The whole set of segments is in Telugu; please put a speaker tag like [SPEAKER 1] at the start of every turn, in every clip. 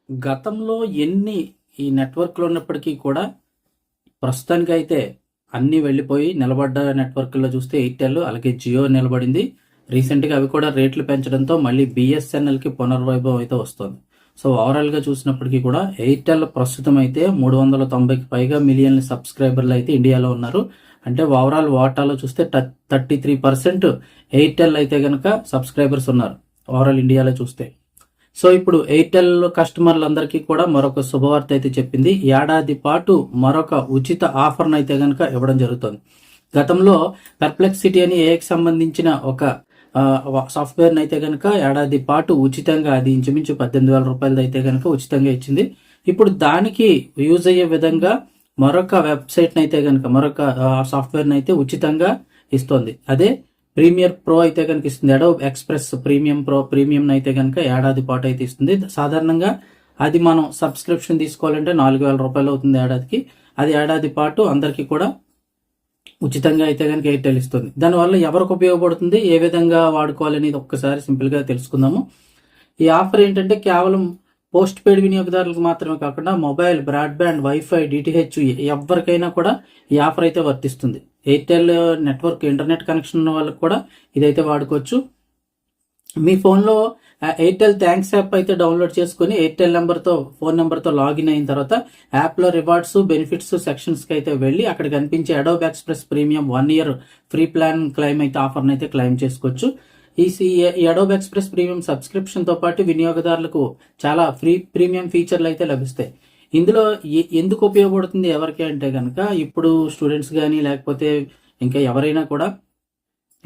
[SPEAKER 1] గతంలో ఎన్ని ఈ నెట్వర్క్లు ఉన్నప్పటికీ కూడా ప్రస్తుతానికైతే అన్నీ వెళ్ళిపోయి నిలబడ్డ నెట్వర్క్లో చూస్తే ఎయిర్టెల్ అలాగే జియో నిలబడింది. రీసెంట్గా అవి కూడా రేట్లు పెంచడంతో మళ్ళీ బిఎస్ఎన్ఎల్కి పునర్వైభవం అయితే వస్తుంది. సో ఓవరాల్గా చూసినప్పటికీ కూడా ఎయిర్టెల్ ప్రస్తుతం అయితే 390కి పైగా మిలియన్ల సబ్స్క్రైబర్లు అయితే ఇండియాలో ఉన్నారు. అంటే ఓవరాల్ వాటాలో చూస్తే 33% ఎయిర్టెల్ అయితే కనుక సబ్స్క్రైబర్స్ ఉన్నారు ఓవరాల్ ఇండియాలో చూస్తే. సో ఇప్పుడు ఎయిర్టెల్ కస్టమర్లందరికీ కూడా మరొక శుభవార్త అయితే చెప్పింది. ఏడాది పాటు మరొక ఉచిత ఆఫర్ను అయితే కనుక ఇవ్వడం జరుగుతుంది. గతంలో పెర్ప్లెక్సిటీ అని ఏఐకి సంబంధించిన ఒక సాఫ్ట్వేర్ని అయితే కనుక ఏడాది పాటు ఉచితంగా, అది ఇంచుమించు 18,000 రూపాయలది అయితే కనుక ఉచితంగా ఇచ్చింది. ఇప్పుడు దానికి యూజ్ అయ్యే విధంగా మరొక వెబ్సైట్ని అయితే కనుక మరొక సాఫ్ట్వేర్ని అయితే ఉచితంగా ఇస్తుంది. అదే ప్రీమియర్ ప్రో అయితే కనుక ఇస్తుంది. Adobe express premium pro premium అయితే కనుక ఏడాది పాటు అయితే ఇస్తుంది. సాధారణంగా అది మనం సబ్స్క్రిప్షన్ తీసుకోవాలంటే 4,000 రూపాయలు అవుతుంది ఏడాదికి. అది ఏడాది పాటు అందరికీ కూడా ఉచితంగా అయితే కనుక ఎయిర్టెల్ ఇస్తుంది. దానివల్ల ఎవరికి ఉపయోగపడుతుంది, ఏ విధంగా వాడుకోవాలనేది ఒక్కసారి సింపుల్గా తెలుసుకుందాము. ఈ ఆఫర్ ఏంటంటే కేవలం పోస్ట్ పెయిడ్ వినియోగదారులకు మాత్రమే కాకుండా మొబైల్, బ్రాడ్బ్యాండ్, వైఫై, డిటిహెచ్ ఎవరికైనా కూడా ఈ ఆఫర్ అయితే వర్తిస్తుంది. ఎయిర్టెల్ నెట్వర్క్ ఇంటర్నెట్ కనెక్షన్ ఉన్న వాళ్ళకి కూడా ఇదైతే వాడుకోవచ్చు. మీ ఫోన్లో ఎయిర్టెల్ థ్యాంక్స్ యాప్ అయితే డౌన్లోడ్ చేసుకుని ఎయిర్టెల్ ఫోన్ నెంబర్తో లాగిన్ అయిన తర్వాత యాప్లో రివార్డ్స్, బెనిఫిట్స్ సెక్షన్స్కి అయితే వెళ్ళి అక్కడ కనిపించే Adobe express premium 1 year free plan claim అయితే ఆఫర్ని అయితే క్లెయిమ్ చేసుకోవచ్చు. ఈ అడోబ్ ఎక్స్ప్రెస్ ప్రీమియం సబ్స్క్రిప్షన్తో పాటు వినియోగదారులకు చాలా ప్రీమియం ఫీచర్లు అయితే లభిస్తాయి. ఇందులో ఎందుకు ఉపయోగపడుతుంది ఎవరికి అంటే కనుక, ఇప్పుడు స్టూడెంట్స్ కానీ లేకపోతే ఇంకా ఎవరైనా కూడా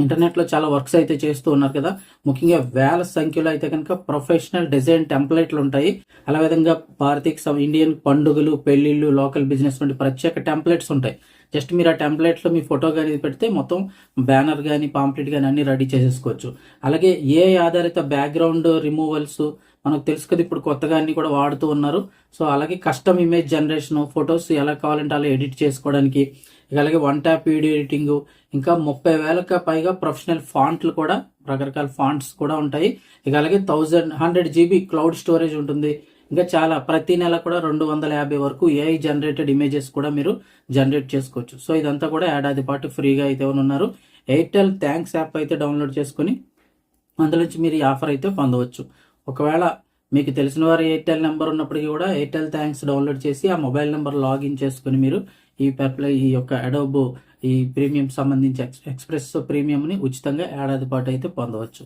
[SPEAKER 1] ఇంటర్నెట్లో చాలా వర్క్స్ అయితే చేస్తూ ఉన్నారు కదా. ముఖ్యంగా వేల సంఖ్యలో అయితే కనుక ప్రొఫెషనల్ డిజైన్ టెంప్లెట్లు ఉంటాయి. అలా విధంగా భారతీయ ఇండియన్ పండుగలు, పెళ్లిళ్ళు, లోకల్ బిజినెస్ వంటి ప్రత్యేక టెంప్లెట్స్ ఉంటాయి. జస్ట్ మీరు ఆ టెంప్లెట్లో మీ ఫోటో కానీ పెడితే మొత్తం బ్యానర్ కానీ పాంప్లెట్ కానీ అన్ని రెడీ చేసేసుకోవచ్చు. అలాగే ఏ ఆధారిత బ్యాక్గ్రౌండ్ రిమూవల్స్ మనకు తెలుసు కదా, ఇప్పుడు కొత్తగా అన్ని కూడా వాడుతూ ఉన్నారు. సో అలాగే కస్టమ్ ఇమేజ్ జనరేషన్, ఫొటోస్ ఎలా కావాలంటే అలా ఎడిట్ చేసుకోవడానికి, అలాగే 1 tap వీడియో ఎడిటింగ్, ఇంకా 30,000కి పైగా ప్రొఫెషనల్ ఫాంట్లు కూడా, రకరకాల ఫాంట్స్ కూడా ఉంటాయి. ఇక అలాగే 100 GB క్లౌడ్ స్టోరేజ్ ఉంటుంది. ఇంకా చాలా ప్రతి నెల కూడా 250 వరకు ఏఐ జనరేటెడ్ ఇమేజెస్ కూడా మీరు జనరేట్ చేసుకోవచ్చు. సో ఇదంతా కూడా ఏడాది పాటు ఫ్రీగా అయితే ఉన్నారు. ఎయిర్టెల్ థ్యాంక్స్ యాప్ అయితే డౌన్లోడ్ చేసుకుని అందులోంచి మీరు ఈ ఆఫర్ అయితే పొందవచ్చు. ఒకవేళ మీకు తెలిసిన వారు ఎయిర్టెల్ నెంబర్ ఉన్నప్పటికీ కూడా ఎయిర్టెల్ థ్యాంక్స్ డౌన్లోడ్ చేసి ఆ మొబైల్ నెంబర్ లాగిన్ చేసుకుని మీరు ఈ యొక్క అడోబ్ ఈ ప్రీమియం సంబంధించి ఎక్స్ప్రెస్ ప్రీమియంని ఉచితంగా ఏడాది పాటు అయితే పొందవచ్చు.